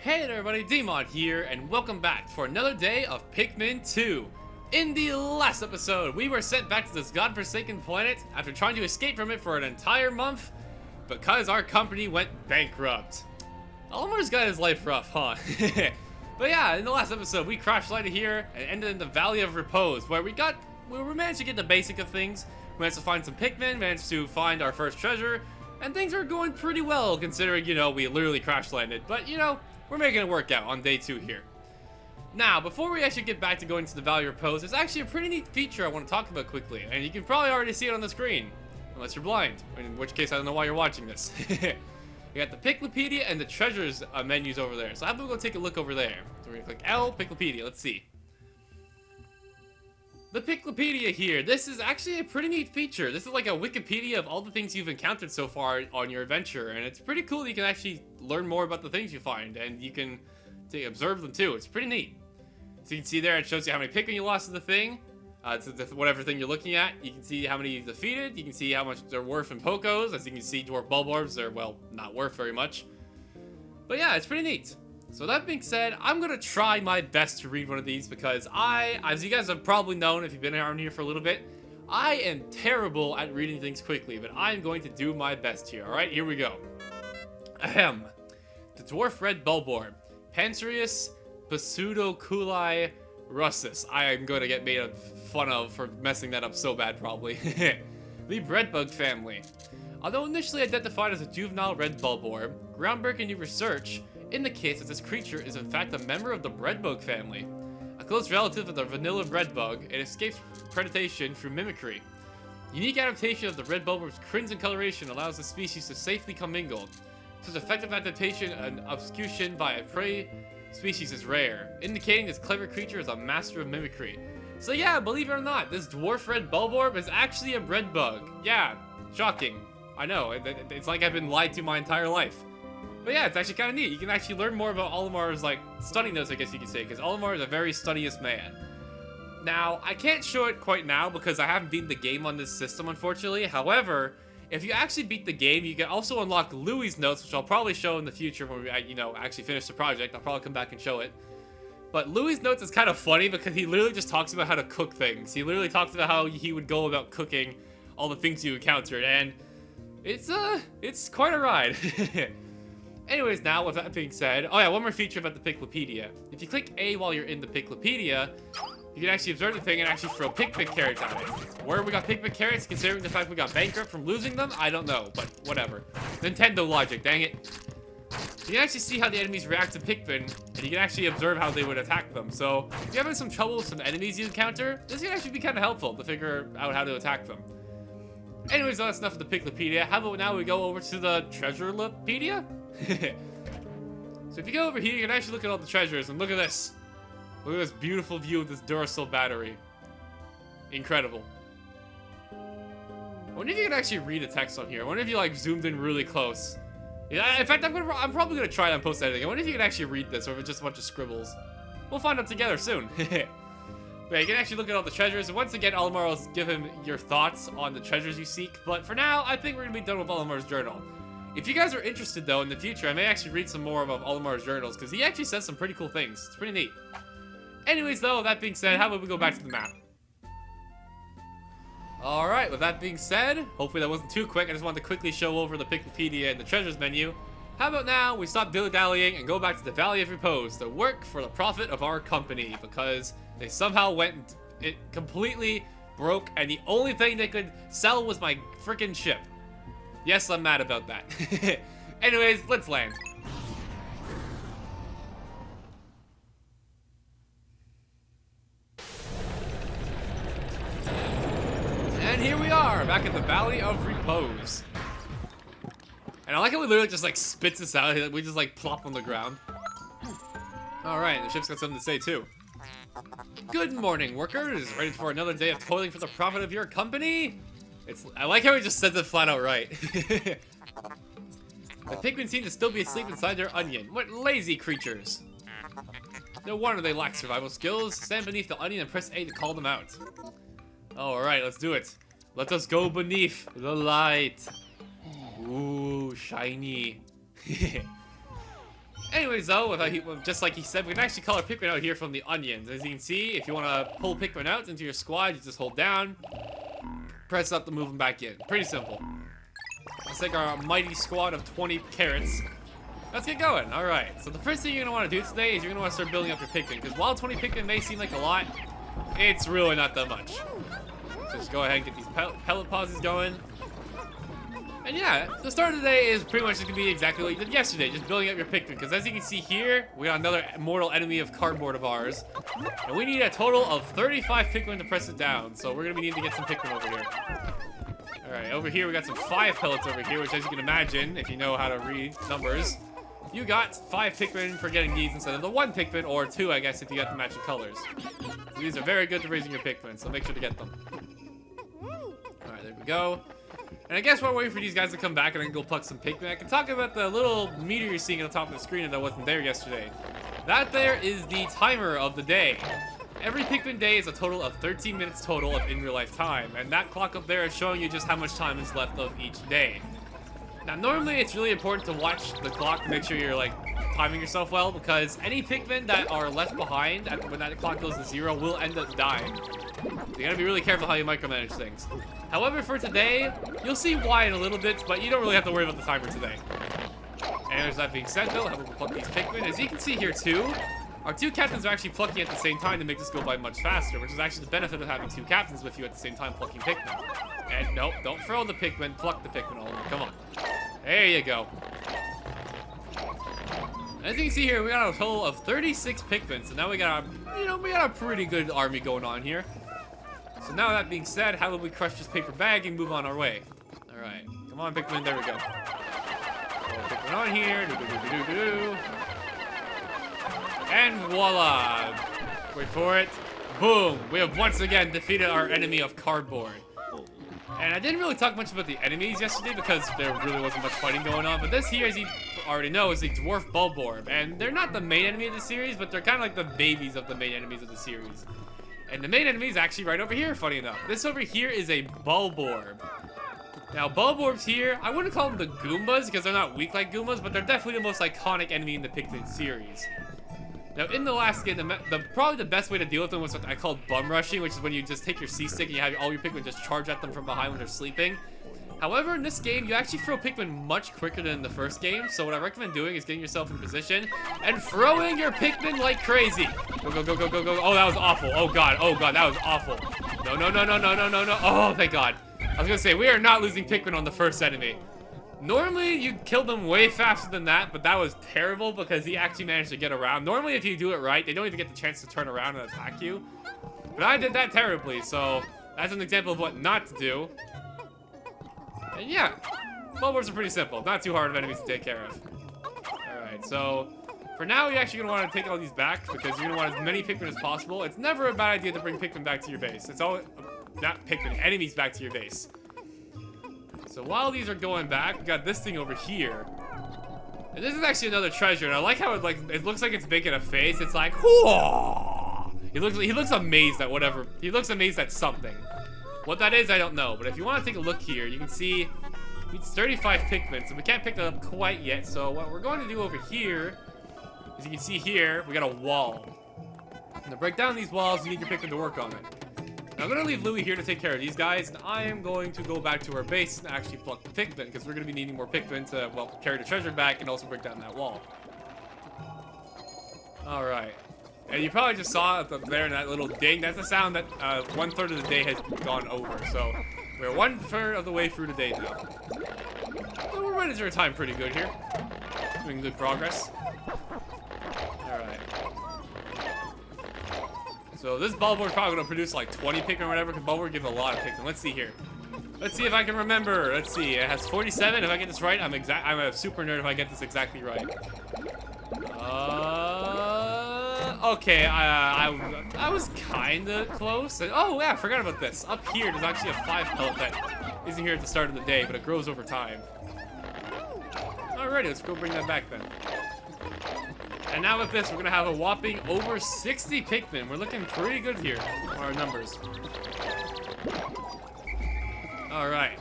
Hey there everybody, Demon here, and welcome back for another day of Pikmin 2. In the last episode, we were sent back to this godforsaken planet after trying to escape from it for an entire month because our company went bankrupt. Olimar's got his life rough, huh? But yeah, in the last episode, we crash landed here and ended in the Valley of Repose, where we managed to get the basic of things. We managed to find some Pikmin, managed to find our first treasure, and things are going pretty well considering, we literally crash landed. But, we're making it work out on day 2 here. Now, before we actually get back to going to the Valley of Repose, there's actually a pretty neat feature I want to talk about quickly, and you can probably already see it on the screen, unless you're blind, in which case I don't know why you're watching this. You got the Piklopedia and the treasures menus over there, so how about we go take a look over there. So we're gonna click L, Piklopedia, let's see. The Piklopedia here, this is actually a pretty neat feature. This is like a Wikipedia of all the things you've encountered so far on your adventure, and it's pretty cool that you can actually learn more about the things you find, and you can observe them too. It's pretty neat. So you can see there, it shows you how many Pikmin you lost to the thing, to whatever thing you're looking at. You can see how many you've defeated, you can see how much they're worth in Pokos. As you can see, Dwarf Bulborbs, they're, well, not worth very much. But yeah, it's pretty neat. So that being said, I'm going to try my best to read one of these because as you guys have probably known if you've been around here for a little bit, I am terrible at reading things quickly, but I'm going to do my best here. Alright, here we go. Ahem. The Dwarf Red Bulborb. Pancreas Pseudoculai russus. I am going to get made fun of for messing that up so bad, probably. The Breadbug family. Although initially identified as a juvenile red bulborb, groundbreaking new research indicates that this creature is in fact a member of the breadbug family. A close relative of the vanilla breadbug, it escapes predation through mimicry. Unique adaptation of the red bulborb's crimson coloration allows the species to safely commingle. Such effective adaptation and obfuscation by a prey species is rare, indicating this clever creature is a master of mimicry. So yeah, believe it or not, this dwarf red bulborb is actually a breadbug. Yeah, shocking. I know, it's like I've been lied to my entire life. But yeah, it's actually kind of neat. You can actually learn more about Olimar's, study notes, I guess you could say, because Olimar is a very studious man. Now, I can't show it quite now because I haven't beaten the game on this system, unfortunately. However, if you actually beat the game, you can also unlock Louie's notes, which I'll probably show in the future when we, actually finish the project. I'll probably come back and show it. But Louie's notes is kind of funny because he literally just talks about how to cook things. He literally talks about how he would go about cooking all the things you encountered, and it's quite a ride. Anyways, now, with that being said, oh yeah, one more feature about the Piklopedia. If you click A while you're in the Piklopedia, you can actually observe the thing and actually throw Pikmin carrots at it. Where we got Pikmin carrots, considering the fact we got bankrupt from losing them, I don't know, but whatever. Nintendo logic, dang it. You can actually see how the enemies react to Pikmin, and you can actually observe how they would attack them. So, if you're having some trouble with some enemies you encounter, this can actually be kind of helpful to figure out how to attack them. Anyways, that's enough of the Piklopedia. How about now we go over to the Treasurelopedia? So if you go over here, you can actually look at all the treasures, and look at this. Look at this beautiful view of this Duracell battery. Incredible. I wonder if you can actually read the text on here. I wonder if you zoomed in really close. Yeah, in fact, I'm probably gonna try that and post editing. I wonder if you can actually read this, or if it's just a bunch of scribbles. We'll find out together soon. But yeah, you can actually look at all the treasures, and once again, Olimar will give him your thoughts on the treasures you seek. But for now, I think we're gonna be done with Olimar's journal. If you guys are interested, though, in the future, I may actually read some more of Olimar's journals, because he actually says some pretty cool things. It's pretty neat. Anyways, though, that being said, how about we go back to the map? Alright, with that being said, hopefully that wasn't too quick. I just wanted to quickly show over the Piklopedia and the treasures menu. How about now we stop dilly-dallying and go back to the Valley of Repose to work for the profit of our company, because they somehow went it completely broke, and the only thing they could sell was my freaking ship. Yes, I'm mad about that. Anyways, let's land. And here we are, back at the Valley of Repose. And I like how we literally just spits us out. We just plop on the ground. Alright, the ship's got something to say too. Good morning, workers. Ready for another day of toiling for the profit of your company? I like how he just says it flat out right. The Pikmin seem to still be asleep inside their onion. What lazy creatures. No wonder they lack survival skills. Stand beneath the onion and press A to call them out. Alright, let's do it. Let us go beneath the light. Ooh, shiny. Anyways, though, just like he said, we can actually color Pikmin out here from the onions. As you can see, if you want to pull Pikmin out into your squad, you just hold down, press up to move them back in. Pretty simple. Let's take our mighty squad of 20 carrots. Let's get going. All right. So the first thing you're going to want to do today is you're going to want to start building up your Pikmin. Because while 20 Pikmin may seem like a lot, it's really not that much. So just go ahead and get these pellet pauses going. And yeah, the start of the day is pretty much just going to be exactly what you did yesterday. Just building up your Pikmin. Because as you can see here, we got another mortal enemy of cardboard of ours. And we need a total of 35 Pikmin to press it down. So we're going to be needing to get some Pikmin over here. Alright, over here we got some 5 pellets over here, which as you can imagine, if you know how to read numbers, you got 5 Pikmin for getting these instead of the 1 Pikmin, or 2, I guess, if you got the matching colors. So these are very good to raising your Pikmin, so make sure to get them. Alright, there we go. And I guess while we're waiting for these guys to come back and I can go pluck some Pikmin, I can talk about the little meter you're seeing on the top of the screen that wasn't there yesterday. That there is the timer of the day. Every Pikmin day is a total of 13 minutes total of in real life time, and that clock up there is showing you just how much time is left of each day. Now normally it's really important to watch the clock to make sure you're like timing yourself well, because any Pikmin that are left behind when that clock goes to 0 will end up dying. So you gotta be really careful how you micromanage things. However, for today, you'll see why in a little bit, but you don't really have to worry about the timer today. And as that being said though, how about we pluck these Pikmin? As you can see here too, our 2 captains are actually plucking at the same time to make this go by much faster, which is actually the benefit of having 2 captains with you at the same time plucking Pikmin. And nope, don't throw the Pikmin, pluck the Pikmin all over. Come on. There you go. As you can see here, we got a total of 36 Pikmin, so now we got a pretty good army going on here. So now that being said, how about we crush this paper bag and move on our way? All right, come on Pikmin, there we go. Pikmin on here, do-do-do-do-do-do. And voila! Wait for it. Boom! We have once again defeated our enemy of cardboard. And I didn't really talk much about the enemies yesterday because there really wasn't much fighting going on. But this here, as you already know, is the dwarf Bulborb. And they're not the main enemy of the series, but they're kind of like the babies of the main enemies of the series. And the main enemy is actually right over here, funny enough. This over here is a Bulborb. Now, Bulborbs here, I wouldn't call them the Goombas because they're not weak like Goombas, but they're definitely the most iconic enemy in the Pikmin series. Now, in the last game, probably the best way to deal with them was what I called bum rushing, which is when you just take your C-stick and you have all your Pikmin just charge at them from behind when they're sleeping. However, in this game, you actually throw Pikmin much quicker than in the first game, so what I recommend doing is getting yourself in position and throwing your Pikmin like crazy. Go, go, go, go, go, go. Oh, that was awful. Oh, God, that was awful. No, no, no, no, no, no, no, no. Oh, thank God. I was gonna say, we are not losing Pikmin on the first enemy. Normally, you'd kill them way faster than that, but that was terrible because he actually managed to get around. Normally, if you do it right, they don't even get the chance to turn around and attack you. But I did that terribly, so that's an example of what not to do. And yeah, Bulborbs are pretty simple. Not too hard of enemies to take care of. Alright, so for now, you're actually going to want to take all these back because you're going to want as many Pikmin as possible. It's never a bad idea to bring Pikmin back to your base. It's all, not Pikmin, enemies back to your base. So while these are going back, we got this thing over here. And this is actually another treasure. And I like how it looks like it's making a face. It's like, whoa! He looks amazed at whatever. He looks amazed at something. What that is, I don't know. But if you want to take a look here, you can see it's 35 Pikmin. So we can't pick that up quite yet. So what we're going to do over here, as you can see here, we got a wall. And to break down these walls, you need your Pikmin to work on it. Now, I'm going to leave Louie here to take care of these guys, and I am going to go back to our base and actually pluck the Pikmin, because we're going to be needing more Pikmin to, well, carry the treasure back and also break down that wall. Alright. And you probably just saw it up there in that little ding. That's the sound that 1/3 of the day has gone over, so we're 1/3 of the way through the day now. So we're running through time pretty good here. Doing good progress. Alright. So this Bulborb probably gonna produce like 20 Pikmin or whatever, because Bulborb gives a lot of Pikmin. Let's see here. Let's see if I can remember. Let's see. It has 47. If I get this right, I'm a super nerd if I get this exactly right. Okay. I was kinda close. Oh yeah, I forgot about this. Up here, there's actually a 5 pellet that isn't here at the start of the day, but it grows over time. Alrighty, let's go bring that back then. And now with this, we're gonna have a whopping over 60 Pikmin. We're looking pretty good here on our numbers. All right.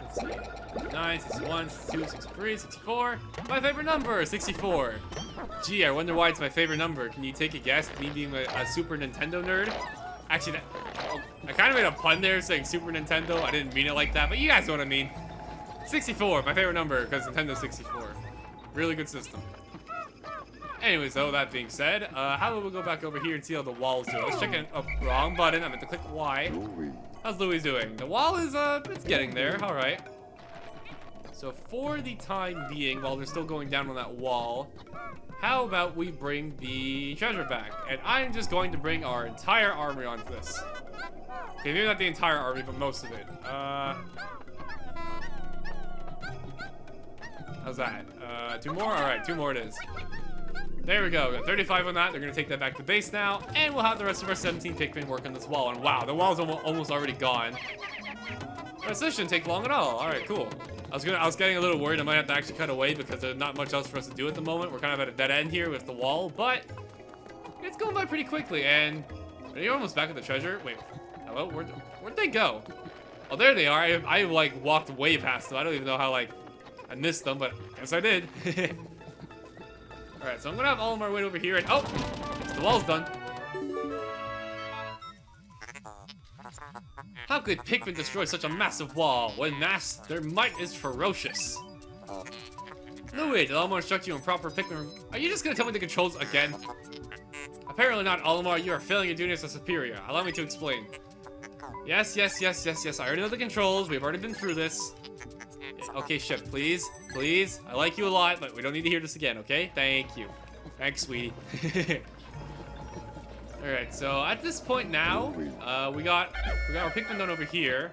Let's see. 69, 61, 62, 63, 64. My favorite number, 64. Gee, I wonder why it's my favorite number. Can you take a guess? Me being a Super Nintendo nerd? Actually, I kind of made a pun there saying Super Nintendo. I didn't mean it like that, but you guys know what I mean. 64, my favorite number, because Nintendo 64. Really good system. Anyways, though, that being said, how about we go back over here and see how the wall's doing? Let's check it. Oh, wrong button. I meant to click Y. How's Louis doing? The wall is, it's getting there. All right. So for the time being, while they're still going down on that wall, how about we bring the treasure back? And I'm just going to bring our entire army onto this. Okay, maybe not the entire army, but most of it. How's that? 2 more? All right, 2 more it is. There we go. We got 35 on that. They're going to take that back to base now. And we'll have the rest of our 17 Pikmin work on this wall. And wow, the wall's almost already gone. But this shouldn't take long at all. All right, cool. I was getting a little worried I might have to actually cut away because there's not much else for us to do at the moment. We're kind of at a dead end here with the wall, but it's going by pretty quickly. And are you almost back at the treasure? Wait, hello? Where'd they go? Oh, there they are. I like walked way past them. I don't even know how like I missed them, but I guess I did. All right, so I'm gonna have all of our weight over here, and oh, the wall's done. How could Pikmin destroy such a massive wall? When mass, their might is ferocious. Louis, did Olimar instruct you on proper Pikmin? Are you just gonna tell me the controls again? Apparently not, Olimar. You are failing your duty as a superior. Allow me to explain. Yes. I already know the controls. We've already been through this. Okay, ship, please. Please. I like you a lot, but we don't need to hear this again, okay? Thank you. Thanks, sweetie. Alright, so at this point now, we got our Pikmin done over here.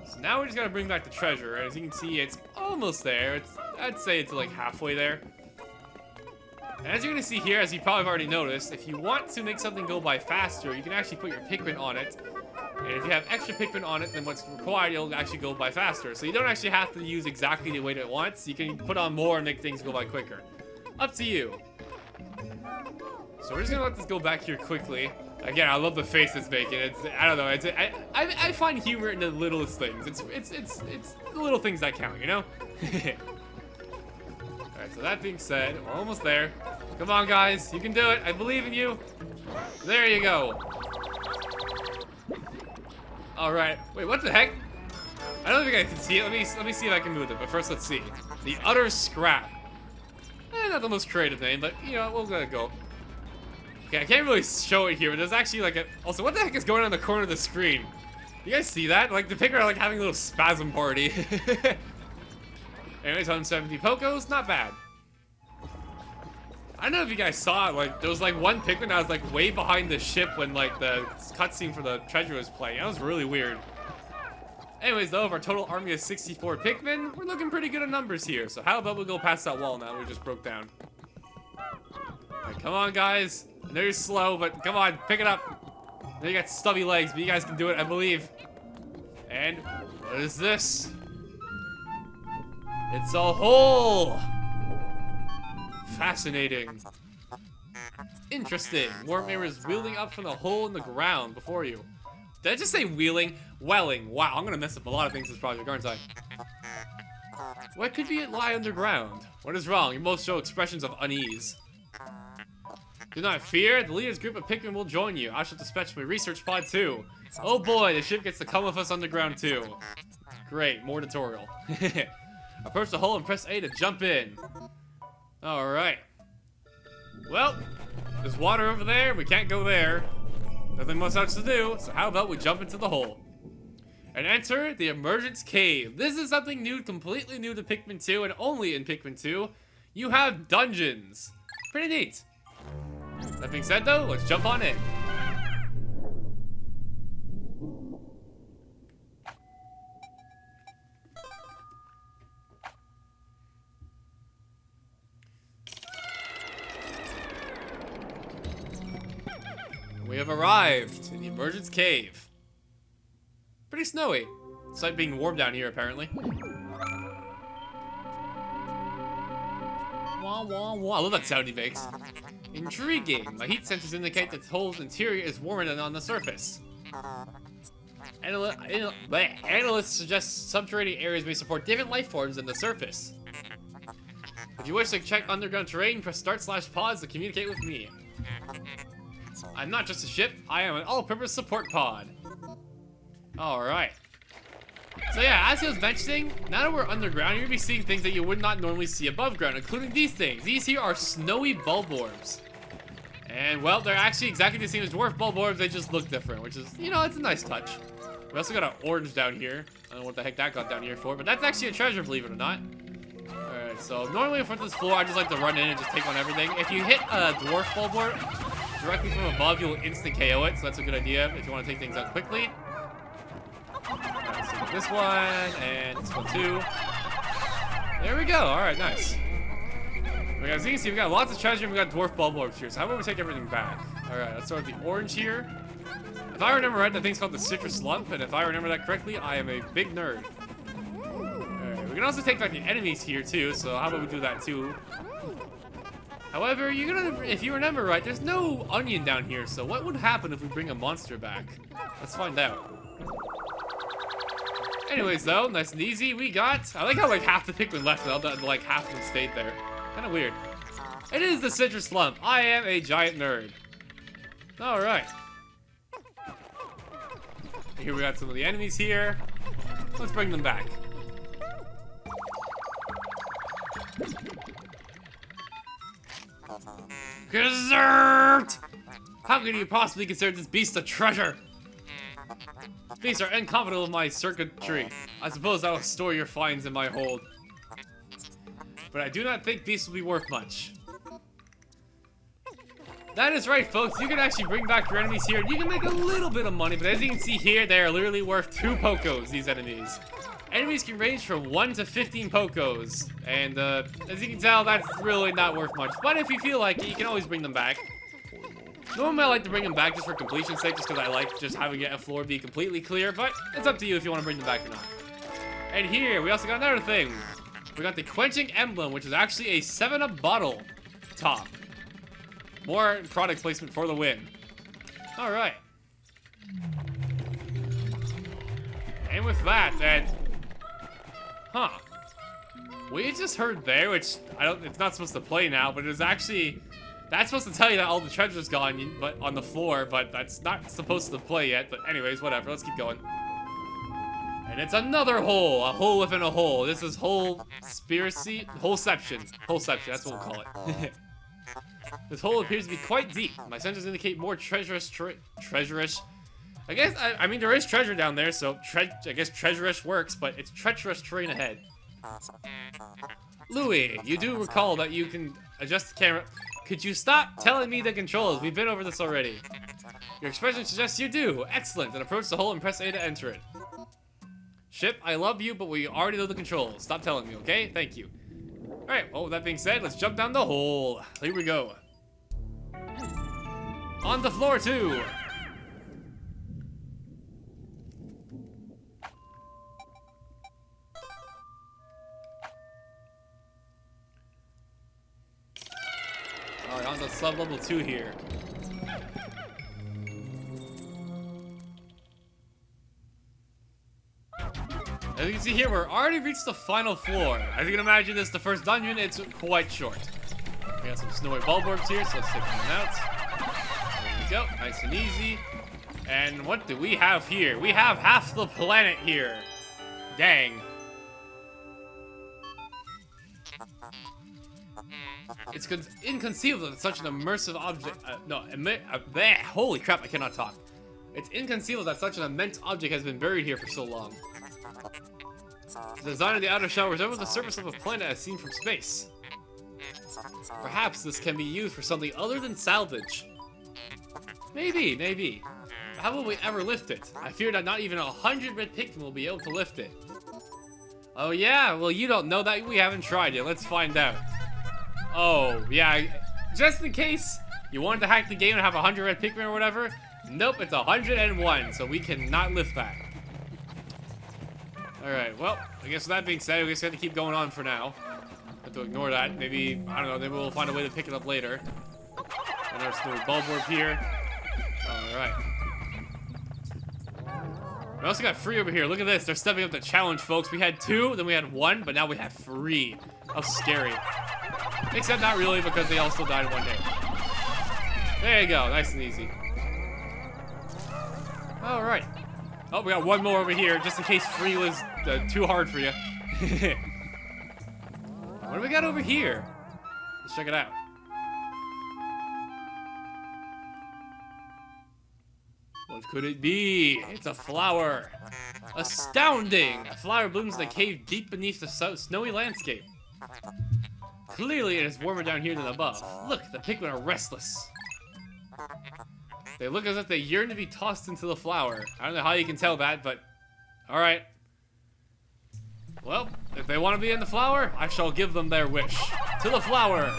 So now we just gotta bring back the treasure. And as you can see, it's almost there. I'd say it's like halfway there. And as you're gonna see here, as you probably have already noticed, if you want to make something go by faster, you can actually put your Pikmin on it. And if you have extra Pikmin on it, then what's required, it'll actually go by faster. So you don't actually have to use exactly the weight it wants. You can put on more and make things go by quicker. Up to you. So we're just gonna let this go back here quickly. Again, I love the face it's making. I don't know. I find humor in the littlest things. It's the little things that count, you know? Alright, so that being said, we're almost there. Come on, guys. You can do it. I believe in you. There you go. Alright. Wait, what the heck? I don't think I can see it. Let me see if I can move it. But first, let's see. The Utter Scrap. Not the most creative name, but, you know, we'll let it go. Okay, I can't really show it here, but there's actually like a... Also, what the heck is going on in the corner of the screen? You guys see that? Like, the Pikmin are like having a little spasm party. Anyways, 170 Pokos, not bad. I don't know if you guys saw it, like, there was like one Pikmin that was like way behind the ship when like the cutscene for the treasure was playing. That was really weird. Anyways, though, if our total army is 64 Pikmin, we're looking pretty good on numbers here. So how about we go past that wall now we just broke down. Alright, come on, guys. I know you're slow, but come on, pick it up. I know you got stubby legs, but you guys can do it, I believe. And what is this? It's a hole! Fascinating. Interesting. Warmare is wheeling up from the hole in the ground before you. Did I just say wheeling? Welling. Wow, I'm gonna mess up a lot of things this project, aren't I? What could be it lie underground? What is wrong? You most show expressions of unease. Do not fear, the leader's group of Pikmin will join you. I shall dispatch my research pod too. Oh boy, the ship gets to come with us underground too. Great, more tutorial. Approach the hole and press A to jump in. Alright. Well, there's water over there, we can't go there. Nothing much else to do, so how about we jump into the hole? And enter the Emergence Cave. This is something new, completely new to Pikmin 2, and only in Pikmin 2. You have dungeons. Pretty neat. That being said, though, let's jump on in. We have arrived in the Emergence Cave. Pretty snowy. It's like being warm down here, apparently. Wah, wah, wah. I love that sound he makes. Intriguing. My heat sensors indicate that the hole's interior is warmer than on the surface. Analysts suggest subterranean areas may support different life forms than the surface. If you wish to check underground terrain, press start/pause to communicate with me. I'm not just a ship, I am an all-purpose support pod. Alright. So yeah, as he was mentioning, now that we're underground, you're gonna be seeing things that you would not normally see above ground, including these things. These here are snowy bulb orbs. And well, they're actually exactly the same as dwarf bulb orbs, they just look different, which is, you know, it's a nice touch. We also got an orange down here. I don't know what the heck that got down here for, but that's actually a treasure, believe it or not. Alright, so normally if we're this floor, I just like to run in and just take on everything. If you hit a dwarf bulb orb directly from above, you'll instant KO it, so that's a good idea if you want to take things out quickly. Alright, so this one, and this one too. There we go, alright, nice. As you can see, we got lots of treasure and we got dwarf bulb orbs here, so how about we take everything back? Alright, let's start with the orange here. If I remember right, that thing's called the citrus lump, and if I remember that correctly, I am a big nerd. Alright, we can also take back the enemies here too, so how about we do that too? However, if you remember right, there's no onion down here, so what would happen if we bring a monster back? Let's find out. Anyways though, nice and easy, we got... I like how like half the Pikmin left and like half of them stayed there. Kinda weird. It is the citrus lump. I am a giant nerd. Alright. Here we got some of the enemies here. Let's bring them back. Dessert! How can you possibly consider this beast a treasure? Beasts are incompatible with my circuitry. I suppose I will store your finds in my hold. But I do not think beasts will be worth much. That is right, folks. You can actually bring back your enemies here, and you can make a little bit of money, but as you can see here, they are literally worth 2 Pokos, these enemies. Enemies can range from 1 to 15 Pokos, and as you can tell, that's really not worth much. But if you feel like it, you can always bring them back. Normally I like to bring them back just for completion's sake, just because I like just having a floor be completely clear, but it's up to you if you want to bring them back or not. And here, we also got another thing. We got the quenching emblem, which is actually a 7-Up bottle top. More product placement for the win. Alright. And with that, and... Huh. We just heard there, which it's not supposed to play now, but it was actually... That's supposed to tell you that all the treasure's gone but on the floor, but that's not supposed to play yet. But anyways, whatever, let's keep going. And it's another hole, a hole within a hole. This is Holeception, that's what we'll call it. This hole appears to be quite deep. My sensors indicate more treacherous. I guess, I mean, there is treasure down there, so I guess treacherous works, but it's treacherous terrain ahead. Louis, you do recall that you can adjust the camera. Could you stop telling me the controls? We've been over this already. Your expression suggests you do. Excellent. Then approach the hole and press A to enter it. Ship, I love you, but we already know the controls. Stop telling me, okay? Thank you. Alright, well, with that being said, let's jump down the hole. Here we go. On the floor, too. Alright, on to sub-level 2 here. As you can see here, we're already reached the final floor. As you can imagine, this is the first dungeon. It's quite short. We got some snowy bulb orbs here, so let's take them out. There we go, nice and easy. And what do we have here? We have half the planet here. Dang. It's inconceivable that such an immersive object... holy crap, I cannot talk. It's inconceivable that such an immense object has been buried here for so long. The design of the outer shell resembles the surface of a planet as seen from space. Perhaps this can be used for something other than salvage. Maybe, maybe. But how will we ever lift it? I fear that not even 100 red Pikmin will be able to lift it. Oh yeah? Well, you don't know that. We haven't tried yet. Let's find out. Oh, yeah. Just in case you wanted to hack the game and have 100 red Pikmin or whatever. Nope, it's 101, so we cannot lift that. Alright, well, I guess with that being said, we just have to keep going on for now. Have to ignore that. Maybe, I don't know, maybe we'll find a way to pick it up later. Another snowy bulb orb here. Alright. We also got free over here. Look at this. They're stepping up the challenge, folks. We had 2, then we had 1, but now we have free. How scary. Except not really, because they all still died in one day. There you go. Nice and easy. Alright. Oh, we got 1 more over here, just in case free was too hard for you. What do we got over here? Let's check it out. What could it be? It's a flower. Astounding! A flower blooms in a cave deep beneath the snowy landscape. Clearly it is warmer down here than above. Look, the Pikmin are restless. They look as if they yearn to be tossed into the flower. I don't know how you can tell that, but... Alright. Well, if they want to be in the flower, I shall give them their wish. To the flower!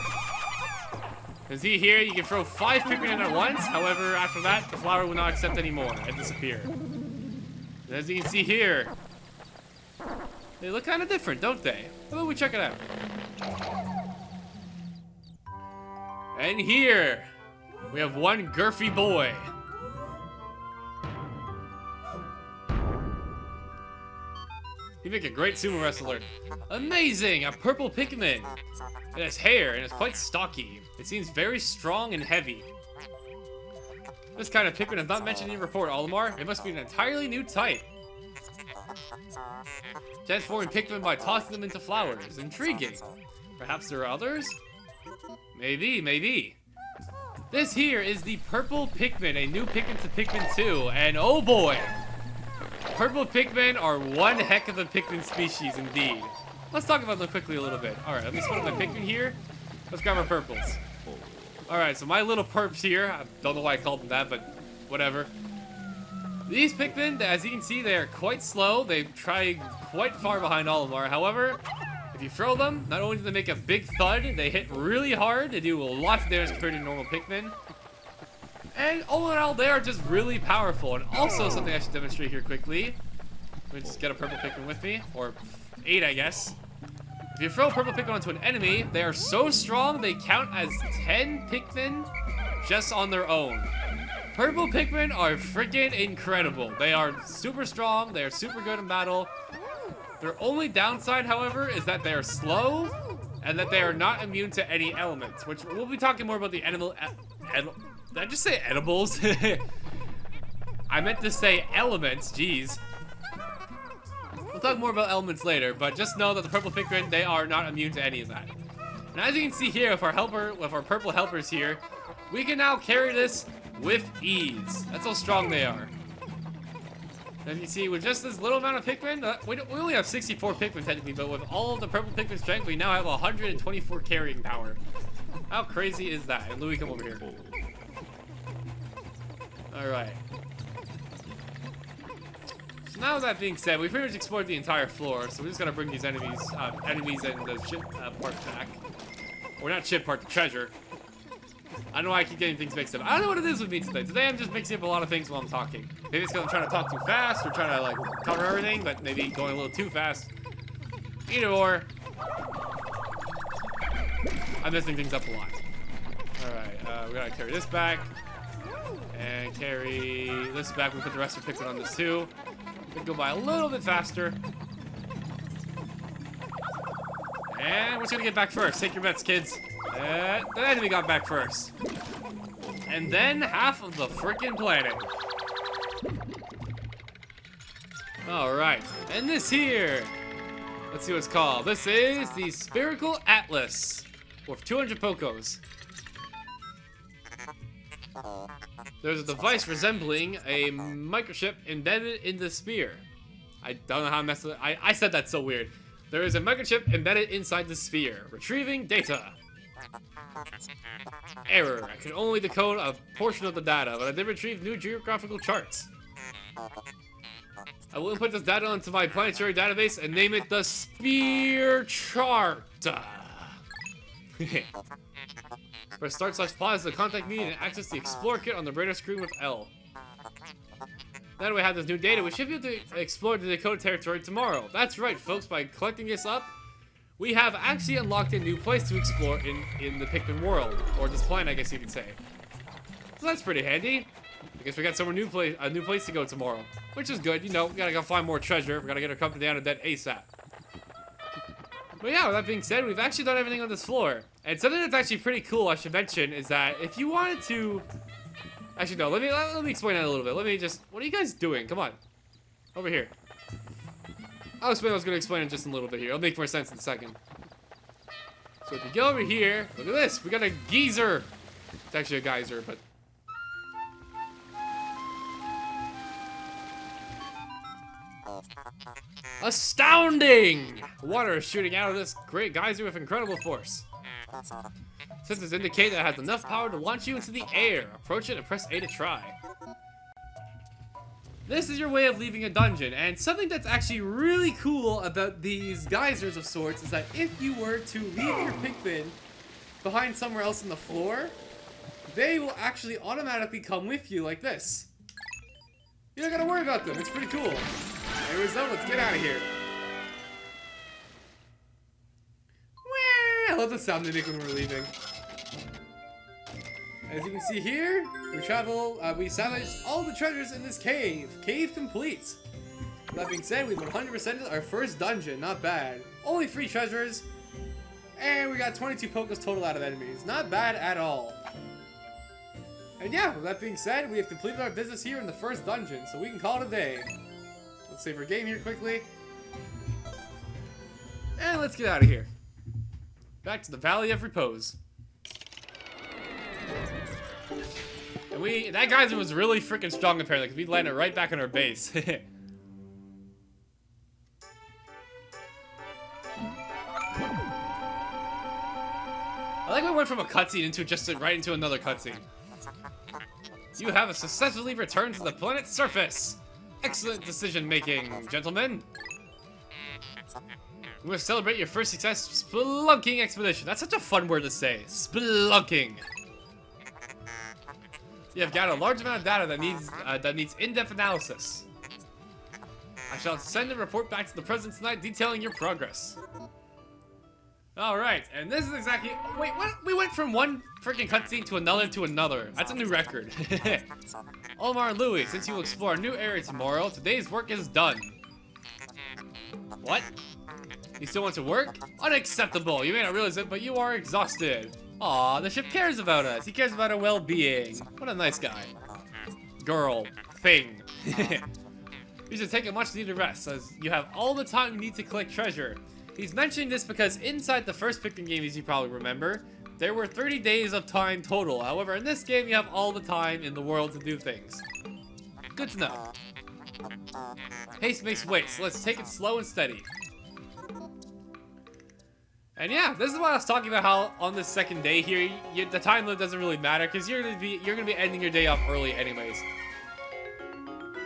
You see here, you can throw 5 Pikmin in at once. However, after that, the flower will not accept any more and disappear. And as you can see here, they look kind of different, don't they? How about we check it out? And here, we have one girthy boy. He'd make a great sumo wrestler. Amazing! A purple Pikmin! It has hair and is quite stocky. It seems very strong and heavy. This kind of Pikmin is not mentioned in your report, Olimar. It must be an entirely new type. Transforming Pikmin by tossing them into flowers. Intriguing. Perhaps there are others? Maybe, maybe. This here is the purple Pikmin, a new Pikmin to Pikmin 2, and oh boy! Purple Pikmin are one heck of a Pikmin species indeed. Let's talk about them quickly a little bit. Alright, let me split up my Pikmin here. Let's grab our purples. Alright, so my little perps here, I don't know why I called them that, but whatever. These Pikmin, as you can see, they are quite slow. They try quite far behind Olimar. However, if you throw them, not only do they make a big thud, they hit really hard. They do a lot of damage compared to normal Pikmin. And all in all, they are just really powerful. And also something I should demonstrate here quickly. Let me just get a purple Pikmin with me. Or 8, I guess. If you throw a purple Pikmin onto an enemy, they are so strong they count as 10 Pikmin just on their own. Purple Pikmin are freaking incredible. They are super strong. They are super good in battle. Their only downside, however, is that they are slow and that they are not immune to any elements, which we'll be talking more about the did I just say edibles? I meant to say elements, jeez. We'll talk more about elements later, but just know that the purple Pikmin, they are not immune to any of that. And as you can see here, with our purple helpers here, we can now carry this with ease. That's how strong they are. As you can see, with just this little amount of Pikmin, we only have 64 Pikmin technically, but with all of the purple Pikmin strength, we now have 124 carrying power. How crazy is that? And Louis, come over here. Alright. So now that being said, we pretty much explored the entire floor, so we're just gonna bring these enemies and the ship part back. Or not ship part, the treasure. I don't know why I keep getting things mixed up. I don't know what it is with me today. Today I'm just mixing up a lot of things while I'm talking. Maybe it's because I'm trying to talk too fast, or trying to like cover everything, but maybe going a little too fast. Either or. I'm messing things up a lot. Alright, we gotta carry this back. And carry this back. We put the rest of the Pikmin on this too. We can go by a little bit faster. And what's gonna get back first? Take your bets, kids. The enemy got back first. And then half of the freaking planet. Alright. And this here. Let's see what it's called. This is the Spherical Atlas. With 200 Pokos. There's a device resembling a microchip embedded in the sphere. I don't know how I messed with it. I said that so weird. There is a microchip embedded inside the sphere. Retrieving data. Error. I can only decode a portion of the data, but I did retrieve new geographical charts. I will input this data into my planetary database and name it the Sphere Chart. Press start/pause to contact me and access the Explore Kit on the radar screen with L. Now that we have this new data, we should be able to explore the Dakota territory tomorrow. That's right, folks. By collecting this up, we have actually unlocked a new place to explore in the Pikmin world. Or this planet, I guess you could say. So that's pretty handy. guess we got a new place to go tomorrow, which is good. You know, we gotta go find more treasure. We gotta get our company down to dead ASAP. But yeah, with that being said, we've actually done everything on this floor. And something that's actually pretty cool, I should mention, is that if you wanted to... Actually, no, let me explain that a little bit. Let me just... What are you guys doing? Come on. Over here. I'll explain what I was going to explain in just a little bit here. It'll make more sense in a second. So if you go over here, look at this. We got a geyser. It's actually a geyser, but... Astounding! Water is shooting out of this great geyser with incredible force. Sensors indicate that it has enough power to launch you into the air. Approach it and press A to try. This is your way of leaving a dungeon, and something that's actually really cool about these geysers of sorts is that if you were to leave your Pikmin behind somewhere else on the floor, they will actually automatically come with you like this. You don't gotta worry about them, it's pretty cool. Anyways though, let's get out of here. I love the sound they make when we're leaving. As you can see here, we salvaged all the treasures in this cave. Cave complete. That being said, we 100%ed our first dungeon. Not bad. Only 3 treasures. And we got 22 Pokés total out of enemies. Not bad at all. And yeah, with that being said, we have completed our business here in the first dungeon. So we can call it a day. Let's save our game here quickly. And let's get out of here. Back to the Valley of Repose. And that geyser was really freaking strong apparently, because we landed right back on our base. I like we went from a cutscene into right into another cutscene. You have successfully returned to the planet's surface. Excellent decision making, gentlemen. We will celebrate your first success spelunking expedition. That's such a fun word to say. Spelunking. You have gathered a large amount of data that needs in-depth analysis. I shall send a report back to the president tonight detailing your progress. Alright, and this is exactly... Wait, what? We went from one freaking cutscene to another. That's a new record. Omar and Louis, since you will explore a new area tomorrow, today's work is done. What? You still want to work? Unacceptable! You may not realize it, but you are exhausted. Aw, the ship cares about us. He cares about our well-being. What a nice guy. Girl. Thing. You should take a much-needed rest, as you have all the time you need to collect treasure. He's mentioning this because inside the first Pikmin game, as you probably remember, there were 30 days of time total. However, in this game, you have all the time in the world to do things. Good to know. Haste makes waste, so let's take it slow and steady. And yeah, this is what I was talking about, how on this second day here, the time limit doesn't really matter, because you're gonna be ending your day off early anyways.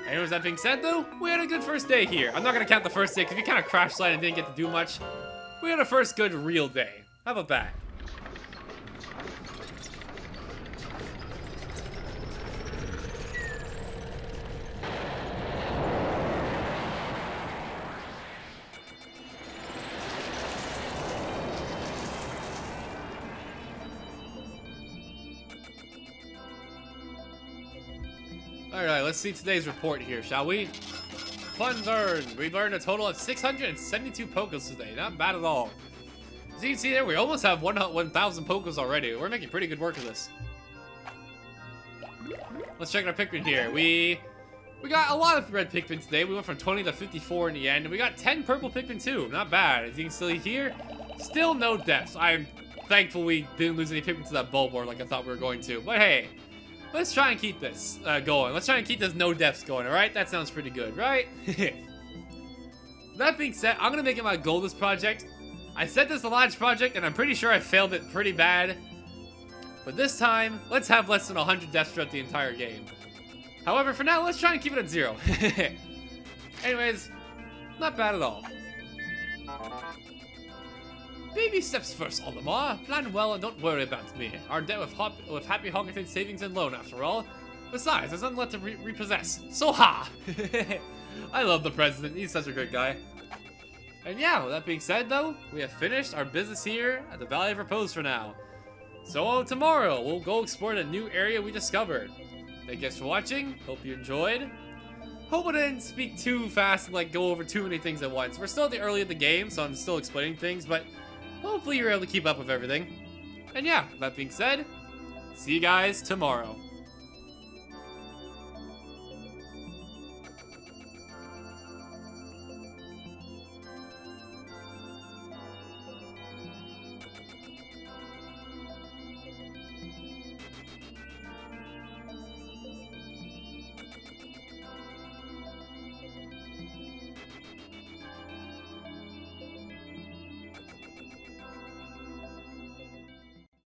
Anyways, that being said though, we had a good first day here. I'm not gonna count the first day, because we kind of crash landed and didn't get to do much. We had a first good real day. How about that? Alright, let's see today's report here, shall we? Funds earned. We've earned a total of 672 Pokés today. Not bad at all. As you can see there, we almost have 1,000 Pokés already. We're making pretty good work of this. Let's check our Pikmin here. We got a lot of red Pikmin today. We went from 20 to 54 in the end. And we got 10 purple Pikmin too. Not bad. As you can see here, still no deaths. I'm thankful we didn't lose any Pikmin to that Bulbor like I thought we were going to. But hey. Let's try and keep this going. Let's try and keep this no deaths going, alright? That sounds pretty good, right? That being said, I'm going to make it my goal this project. I said this is a large project, and I'm pretty sure I failed it pretty bad. But this time, let's have less than 100 deaths throughout the entire game. However, for now, let's try and keep it at 0. Anyways, not bad at all. Baby steps first, Olimar. Plan well and don't worry about me. Our debt with Happy Honkerton savings and loan, after all. Besides, there's nothing left to repossess. So ha! I love the president. He's such a good guy. And yeah, with that being said, though, we have finished our business here at the Valley of Repose for now. So tomorrow, we'll go explore the new area we discovered. thank you guys for watching. Hope you enjoyed. Hope I didn't speak too fast and like go over too many things at once. We're still at the early of the game, so I'm still explaining things, but hopefully you're able to keep up with everything. And yeah, that being said, see you guys tomorrow.